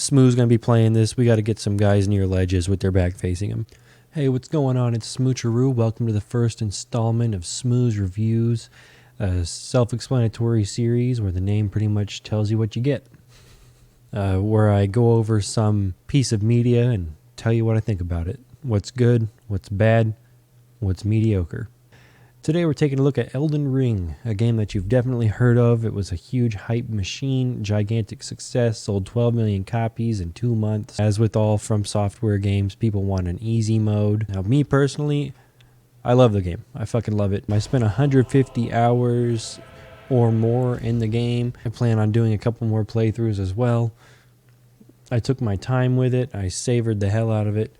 Smoo's going to be playing this. We got to get some guys near ledges with their back facing them. Hey, what's going on? It's smoocharoo. Welcome to the first installment of Smoo's Reviews, a self-explanatory series where the name pretty much tells you what you get. Where I go over some piece of media and tell you what I think about it. What's good, what's bad, what's mediocre. Today we're taking a look at Elden Ring, a game that you've definitely heard of. It was a huge hype machine, gigantic success, sold 12 million copies in 2 months. As with all FromSoftware games, people want an easy mode. Now, me personally, I love the game. I fucking love it. I spent 150 hours or more in the game. I plan on doing a couple more playthroughs as well. I took my time with it. I savored the hell out of it.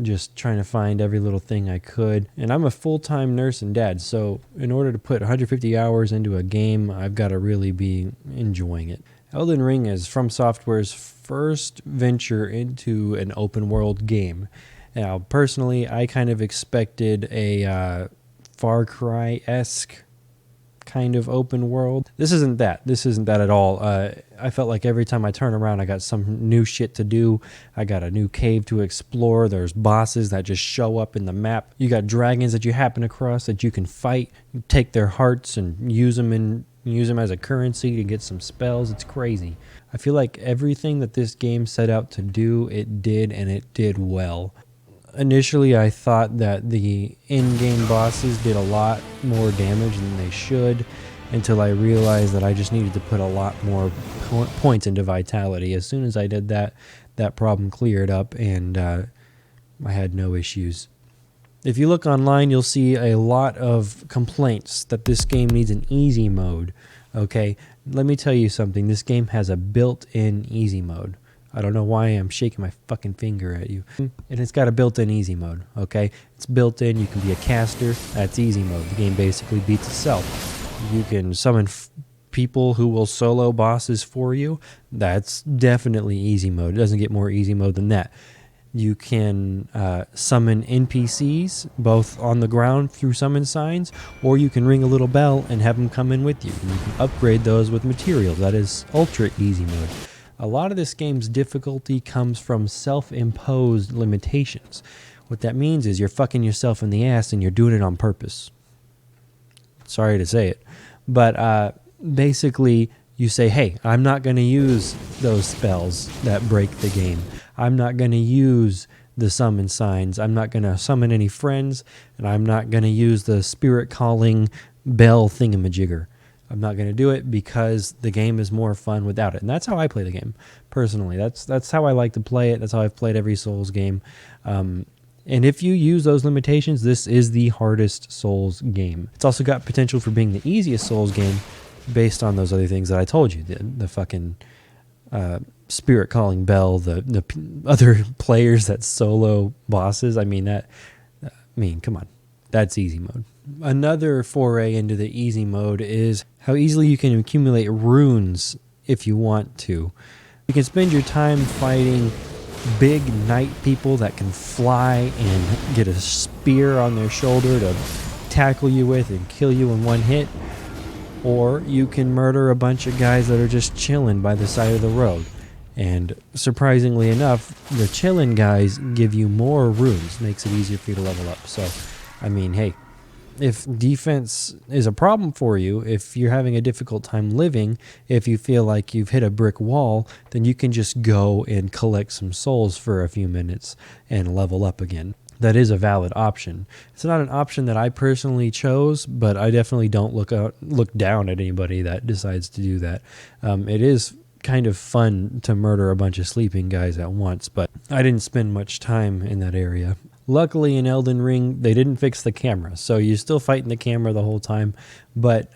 Just trying to find every little thing I could. And I'm a full-time nurse and dad, so in order to put 150 hours into a game, I've got to really be enjoying it. Elden Ring is FromSoftware's first venture into an open-world game. Now, personally, I kind of expected a Far Cry-esque kind of open world. This isn't that. This isn't that at all. I felt like every time I turn around, I got some new shit to do. I got a new cave to explore. There's bosses that just show up in the map. You got dragons that you happen across that you can fight. You take their hearts and use them as a currency to get some spells. It's crazy. I feel like everything that this game set out to do, it did, and it did well. Initially, I thought that the in-game bosses did a lot more damage than they should, until I realized that I just needed to put a lot more points into vitality. As soon as I did that, that problem cleared up, and I had no issues. If you look online, you'll see a lot of complaints that this game needs an easy mode. Okay, let me tell you something. This game has a built-in easy mode. I don't know why I'm shaking my fucking finger at you. And it's got a built-in easy mode, okay? It's built in. You can be a caster. That's easy mode. The game basically beats itself. You can summon people who will solo bosses for you. That's definitely easy mode. It doesn't get more easy mode than that. You can summon NPCs, both on the ground through summon signs, or you can ring a little bell and have them come in with you. And you can upgrade those with materials. That is ultra easy mode. A lot of this game's difficulty comes from self-imposed limitations. What that means is you're fucking yourself in the ass and you're doing it on purpose. Sorry to say it. But basically, you say, hey, I'm not going to use those spells that break the game. I'm not going to use the summon signs. I'm not going to summon any friends. And I'm not going to use the spirit calling bell thingamajigger. I'm not going to do it because the game is more fun without it. And that's how I play the game, personally. That's how I like to play it. That's how I've played every Souls game. And if you use those limitations, this is the hardest Souls game. It's also got potential for being the easiest Souls game based on those other things that I told you. The fucking spirit calling bell, the other players that solo bosses. I mean, come on. That's easy mode. Another foray into the easy mode is how easily you can accumulate runes if you want to. You can spend your time fighting big knight people that can fly and get a spear on their shoulder to tackle you with and kill you in one hit. Or you can murder a bunch of guys that are just chilling by the side of the road. And surprisingly enough, the chilling guys give you more runes. Makes it easier for you to level up. So, I mean, hey, if defense is a problem for you, if you're having a difficult time living, if you feel like you've hit a brick wall, then you can just go and collect some souls for a few minutes and level up again. That is a valid option. It's not an option that I personally chose, but I definitely don't look down at anybody that decides to do that. It is kind of fun to murder a bunch of sleeping guys at once, but I didn't spend much time in that area. Luckily, in Elden Ring, they didn't fix the camera, so you're still fighting the camera the whole time, but,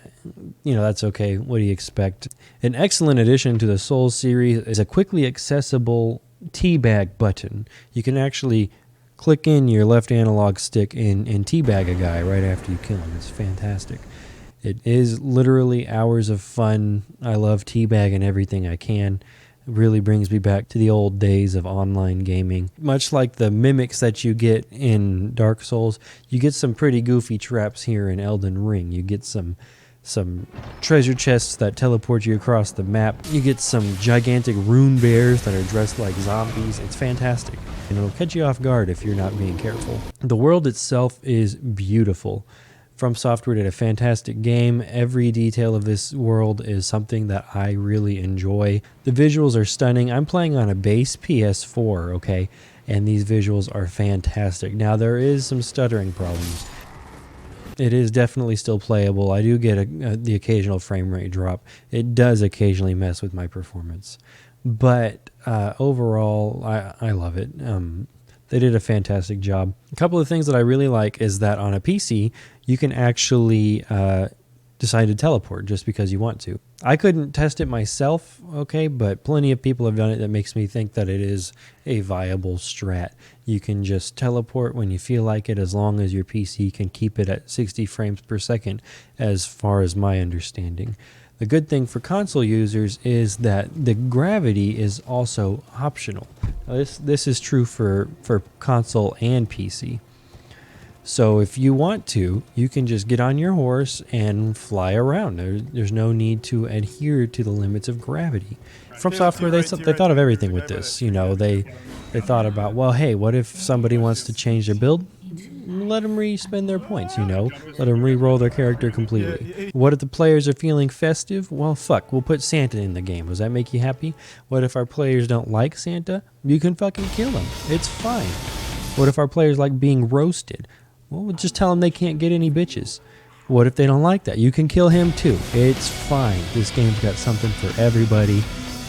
that's okay. What do you expect? An excellent addition to the Souls series is a quickly accessible teabag button. You can actually click in your left analog stick and teabag a guy right after you kill him. It's fantastic. It is literally hours of fun. I love teabagging everything I can. Really brings me back to the old days of online gaming. Much like the mimics that you get in Dark Souls, you get some pretty goofy traps here in Elden Ring. You get some some treasure chests that teleport you across the map. You get some gigantic rune bears that are dressed like zombies. It's fantastic, and it'll catch you off guard if you're not being careful. The world itself is beautiful. FromSoftware did a fantastic game. Every detail of this world is something that I really enjoy. The visuals are stunning. I'm playing on a base PS4, okay? And these visuals are fantastic. Now, there is some stuttering problems. It is definitely still playable. I do get the occasional frame rate drop. It does occasionally mess with my performance. But overall, I love it. They did a fantastic job. A couple of things that I really like is that on a PC, you can actually decide to teleport just because you want to. I couldn't test it myself, okay, but plenty of people have done it. That makes me think that it is a viable strat. You can just teleport when you feel like it, as long as your PC can keep it at 60 frames per second, as far as my understanding. The good thing for console users is that the gravity is also optional. Now, this is true for console and PC. So if you want to, you can just get on your horse and fly around. There's no need to adhere to the limits of gravity. FromSoftware, they thought of everything with this. You know, they thought about, well, hey, what if somebody wants to change their build? Let them re-spend their points, you know. Let them re-roll their character completely. What if the players are feeling festive? Well, fuck, we'll put Santa in the game. Does that make you happy? What if our players don't like Santa? You can fucking kill him. It's fine. What if our players like being roasted? Well, we'll just tell them they can't get any bitches. What if they don't like that? You can kill him too. It's fine. This game's got something for everybody.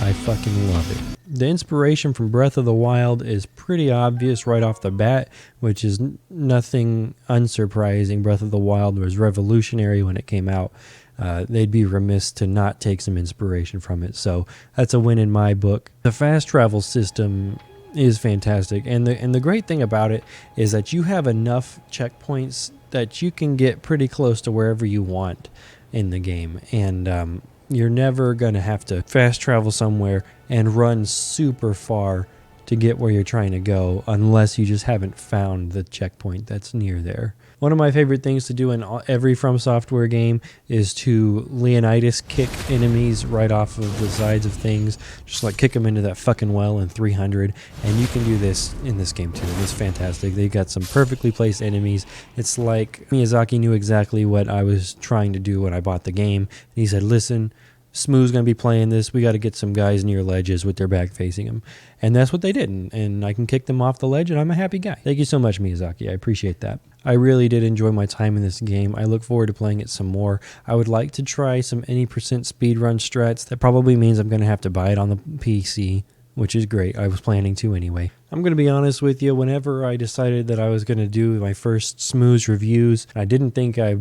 I fucking love it. The inspiration from Breath of the Wild is pretty obvious right off the bat, which is nothing unsurprising. Breath of the Wild was revolutionary when it came out. They'd be remiss to not take some inspiration from it. So that's a win in my book. The fast travel system is fantastic, and the great thing about it is that you have enough checkpoints that you can get pretty close to wherever you want in the game, and you're never going to have to fast travel somewhere and run super far to get where you're trying to go, unless you just haven't found the checkpoint that's near there. One of my favorite things to do in every FromSoftware game is to Leonidas kick enemies right off of the sides of things, just like kick them into that fucking well in 300, and you can do this in this game too. It's fantastic. They got some perfectly placed enemies. It's like Miyazaki knew exactly what I was trying to do when I bought the game, and he said, listen, Smoo's going to be playing this. We got to get some guys near ledges with their back facing them. And that's what they did. And I can kick them off the ledge, and I'm a happy guy. Thank you so much, Miyazaki. I appreciate that. I really did enjoy my time in this game. I look forward to playing it some more. I would like to try some any percent speedrun strats. That probably means I'm going to have to buy it on the PC, which is great. I was planning to anyway. I'm going to be honest with you. Whenever I decided that I was going to do my first Smoo's reviews, I didn't think I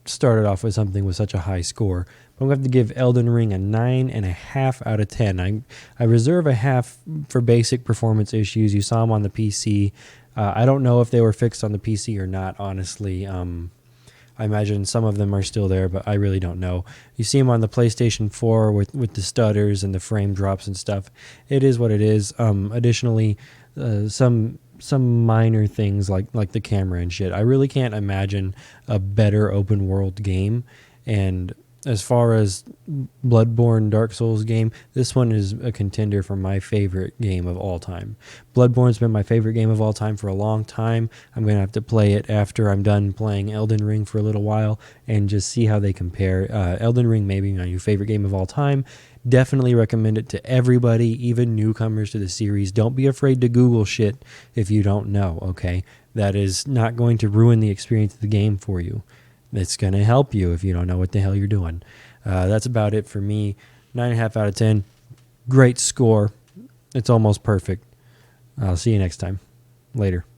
started off with something with such a high score. But I'm going to have to give Elden Ring a 9.5 out of 10. I reserve a half for basic performance issues. You saw them on the PC. I don't know if they were fixed on the PC or not, honestly. I imagine some of them are still there, but I really don't know. You see them on the PlayStation 4 with the stutters and the frame drops and stuff. It is what it is. Additionally, some minor things like the camera and shit. I really can't imagine a better open world game. And as far as Bloodborne, Dark Souls game, this one is a contender for my favorite game of all time. Bloodborne's been my favorite game of all time for a long time. I'm going to have to play it after I'm done playing Elden Ring for a little while and just see how they compare. Elden Ring may be my new favorite game of all time. Definitely recommend it to everybody, even newcomers to the series. Don't be afraid to Google shit if you don't know, okay? That is not going to ruin the experience of the game for you. It's going to help you if you don't know what the hell you're doing. That's about it for me. 9.5 out of 10. Great score. It's almost perfect. I'll see you next time. Later.